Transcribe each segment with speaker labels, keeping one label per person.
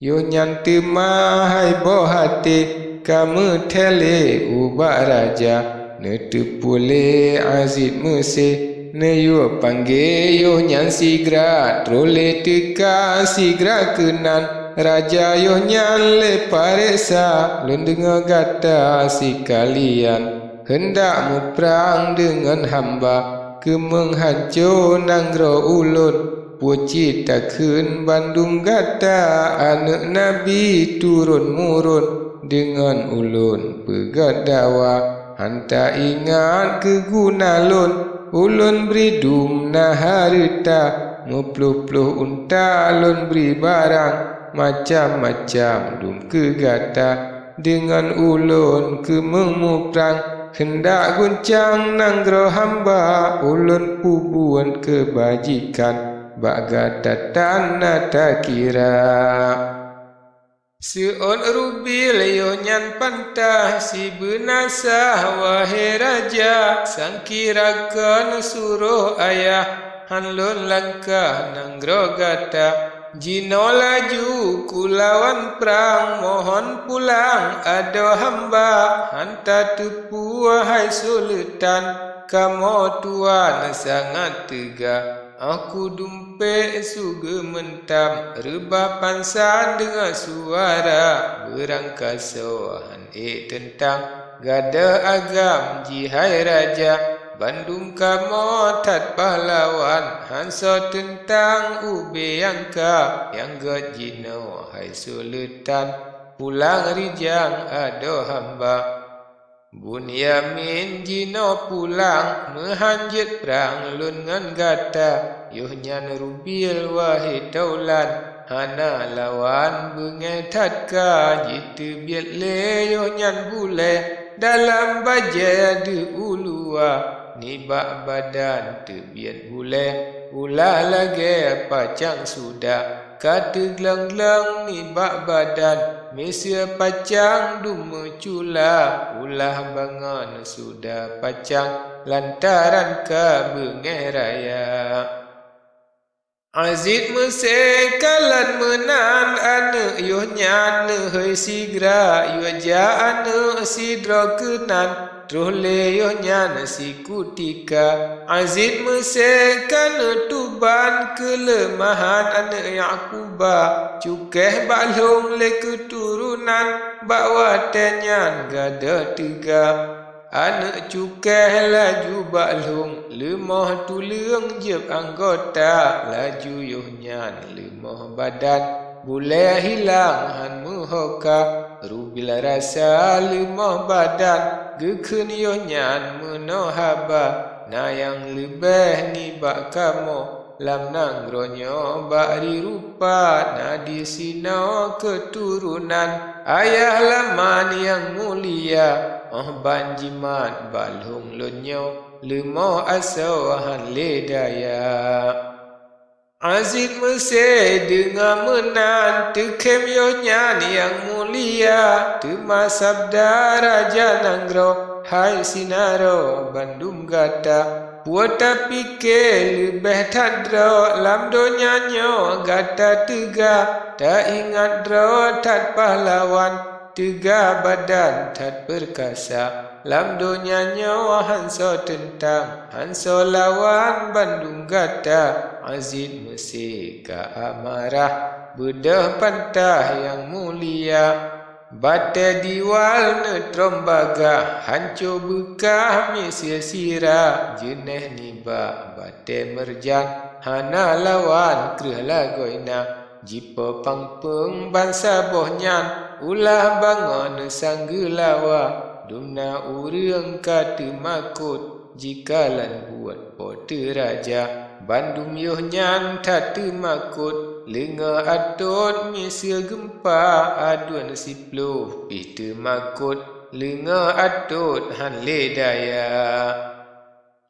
Speaker 1: Yo nyan temahai boh hati kamu tele ubak raja ne tepule Aziz Mesir ne yo panggil yo nyan sigra trole teka sigra kenan raja yo nyan le paresa lun dengar kata si kalian hendak mu perang dengan hamba ke menghancur nanggro ulun puji takun Bandung kata anak Nabi turun-murun dengan ulun pegat dawa hanta ingat ke guna lun ulun beri dum na harita ngepluh-pluh unta lun beri barang macam-macam dum ke gata dengan ulun ke memuprang hendak guncang nanggro hamba ulun pubuan kebajikan baga tatana tak kira seon rubil yo nyan pantah si benasah wahai raja sang kirakan suruh ayah hanlun langkah nanggro gata jino laju kulawan perang mohon pulang ada hamba hanta tepu wahai sultan kamu tuan sangat tegak aku dumpe suge mentam rebah pansan dengan suara berangkasohan tentang gada agam jihai raja Bandung kamu tat pahlawan hanso tentang ube yangka yang gajino hai sultan pulang rijang ado hamba Bunyamin jino pulang mehanjit perang lun ngan gata yuh nyan rubil wahai taulan hana lawan bengai tatka jitu biat le yuh nyan bule dalam baja de ulua nibak badan tebiat bule ulah lagi pacang sudah kata gelang-gelang nibak badan Mesia pacang dume cula ulah bangan sudah pacang lantaran ka bengai raya Aziz Mesir kalan menan anak yo nyan hei sigra yo ja anak sidra kenan trole yo nyan si kutika Aziz Mesir kana tuban kelemahan anak Yakubah cukeh baklong le keturunan bawa tenyan gada tiga anak cukeh laju baklong lemah tulung jeb anggota laju yohnyan lemah badan boleh hilang han muhoka rubil rasa lemah badan gekun yohnyan menohaba na yang lebih ni bak kamu lam nangronyo bari rupa na di sino keturunan ayah laman yang mulia banjimat balhung lonyo lemah asawahan ledaya Aziz Mesir dengar menan tekem yonyan yang mulia tema sabda raja nanggro hai sinaro Bandung gata puata pikir lebih tadro lam donya nyo gata tega tak ingat dro tat pahlawan tiga badan tat perkasa lam donya nyo hanso tentang hanso lawan Bandung gata Aziz Mesir ka amarah bedah pantah yang mulia bate diwal netrom baga hancur bekah Mesir sira jeneh niba bate merjan hana lawan kreh lagoina jipa pangpeng bangsa bohnyan ulah bangun sanggelawa dumna urang kata makut jikalan buat pote raja Bandung yohnyan tatu makut lenga atut Mesir gempa aduan sipluh pita makut lenga atut han ledaya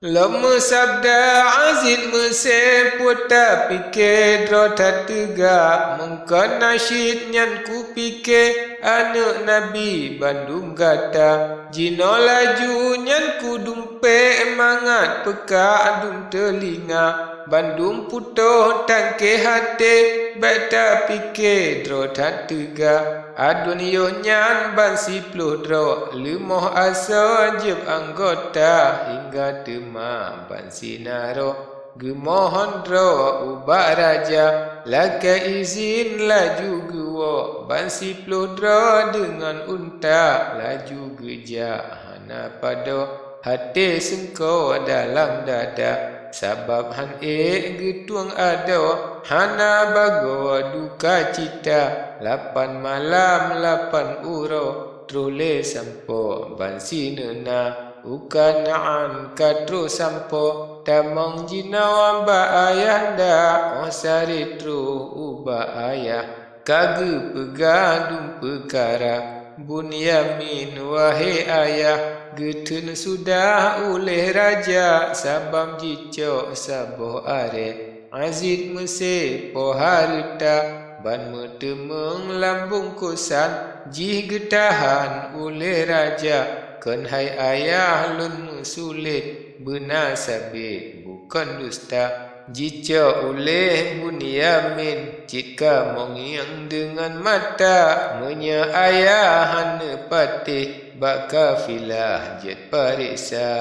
Speaker 1: lama sabda Aziz Mesir puta pikir dro tatega mengkan nasyid nyan ku pikir anak Nabi Bandung gata jino laju nyan ku dumpe mangat peka adum telinga bandung putuh tangke hati beta fikir dro tak tega adun yo nyan ban 10 dro lemoh asa jeb anggota hingga tema ban sinaro gemohon dro ubah raja laka izin laju guwo ban 10 dro dengan unta laju geja hana pado hati sengkau dalam dada sabab han getuang ada hana bago duka cita 8 malam 8 uro trole sampo ban sinena ukanaan katro sampo tamong jinawa ba ayanda osari tru uba ayah kage pegadung perkara Bunyamin wahai ayah getun sudah oleh raja sabam jicok sabo are Aziz Mesir po harta ban metemeng lambung kosan jih getahan oleh raja kan hai ayah lun musulit benar sabit bukan dusta jika oleh Bunyamin jika mengiang dengan mata menya ayah hana patih bak kafilah jet pariksa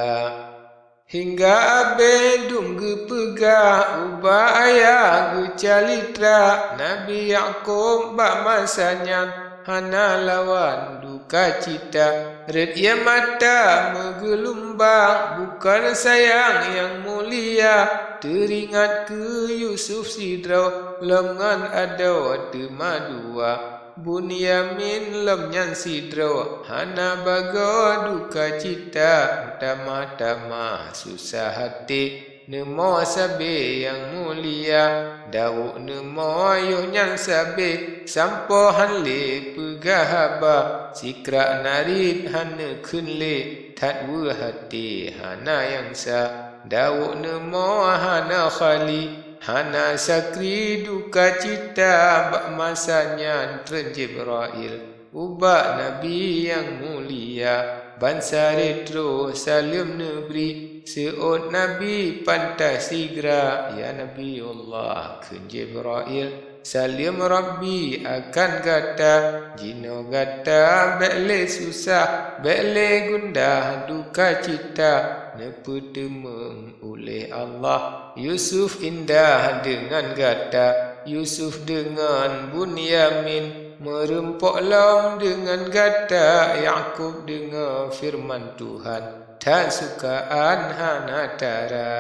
Speaker 1: hingga abe dungge pegah ubah ayah gecalitra Nabi Yaqub bak masanya hana lawan duka cita red ia mata menggelumbang bukan sayang yang mulia teringat ke Yusuf sidra lengan ada temadua Bunyamin lemnyan sidra hana baga duka cita tama-tama susah hati nemo sabe yang mulia dauk nemo ayuh nyan sabe sampo hanle pegahaba sikra narid hana kunle tatwa hati hana yang sa dauk nemo hana khali hana sakri duka cita bak masanya tren Jibril ubak Nabi yang mulia bansa retro salim negeri seot Nabi pantas sigra ya Nabi Allah ke Jibril salim Rabbi akan kata jino kata bekle susah bekle gundah duka cita nepetemeng oleh Allah Yusuf indah dengan kata Yusuf dengan Bunyamin merempok lam dengan kata Yaqub dengan firman Tuhan tak sukaan hana tara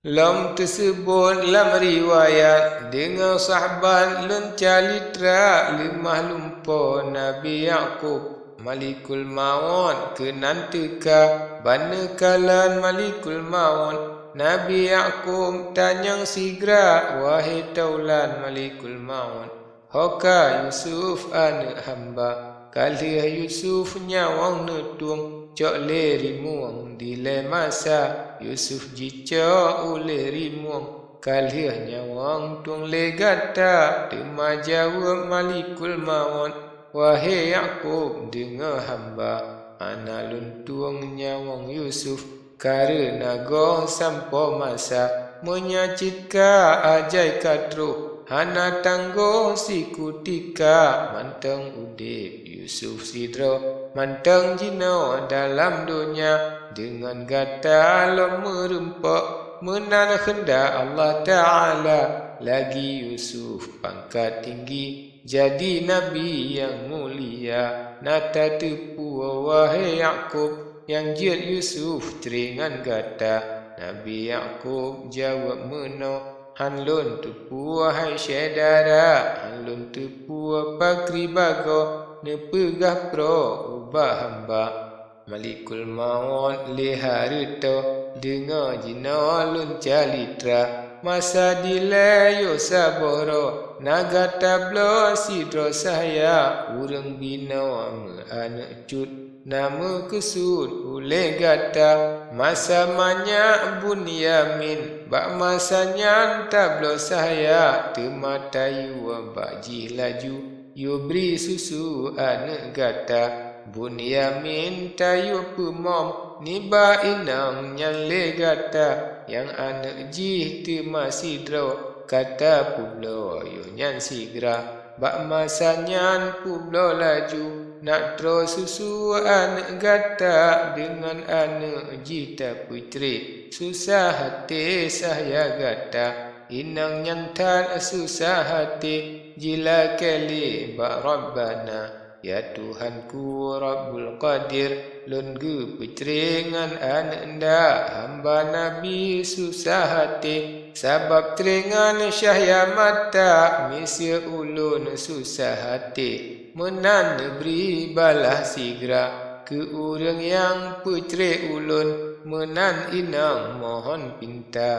Speaker 1: lam tersebut lam riwayat dengan sahabat lun calitra limah lumpo Nabi Yaqub Malikul Maut ke nantika bana kalan Malikul Maut Nabi Yaqub tanyang sigra wahai taulan Malikul Maut hoka Yusuf anak hamba kali Yusuf nyawang netung cok le rimuang dile masa Yusuf jica oleh rimuang kali nyawang tung le gata tema jawab Malikul Maut wahai Yaqub dengar hamba ana luntung nyawang Yusuf karena go sampo masa menyacitkan ajai katro hana tanggo si kutika manteng udip Yusuf sidro manteng jino dalam dunia dengan gata lo merempak menan hendak Allah Ta'ala lagi Yusuf pangkat tinggi jadi Nabi yang mulia nata tepu wahai Yaqub yang jiat Yusuf teringan kata Nabi Yaqub jawab meno hanlun tepu wahai syedara hanlun tepu pakri bago nepegah pro ubah hamba Malikul Maut liharito dengar jina lun calitra masa dilayo saboro naga tablo sidro saya urang bina anak cut nama kesud oleh gata masa banyak Bunyamin bak masanya tablo saya tematayu bak jih laju yu beri susu anak gata Bunyamin tayu pemom niba inang nyan le gata yang anak jih tu masih dro kata pula yo nyan sigra bak masanyan pula laju nak terus susu anak gata dengan anak jita putri susah hati saya gata inang nyantan susah hati jila kali bak Rabbana ya Tuhanku Rabbul Qadir lun gu putri ngan anak ndak hamba Nabi susah hati sebab teringan syahya mata misia ulun susah hati menan beri balah sigra ke orang yang putri ulun menan inang mohon pinta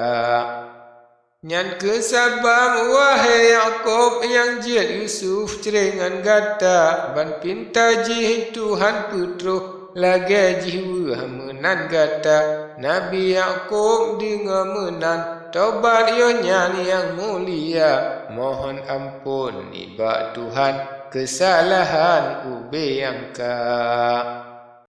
Speaker 1: nyan kesabam wahai Yaqub yang jil Yusuf ceringan gata ban pinta jih Tuhan putro lagi jiwa menan gata Nabi Yaqub dengar menan taubat yo nyan yang mulia mohon ampun ibak Tuhan kesalahan ube yang ka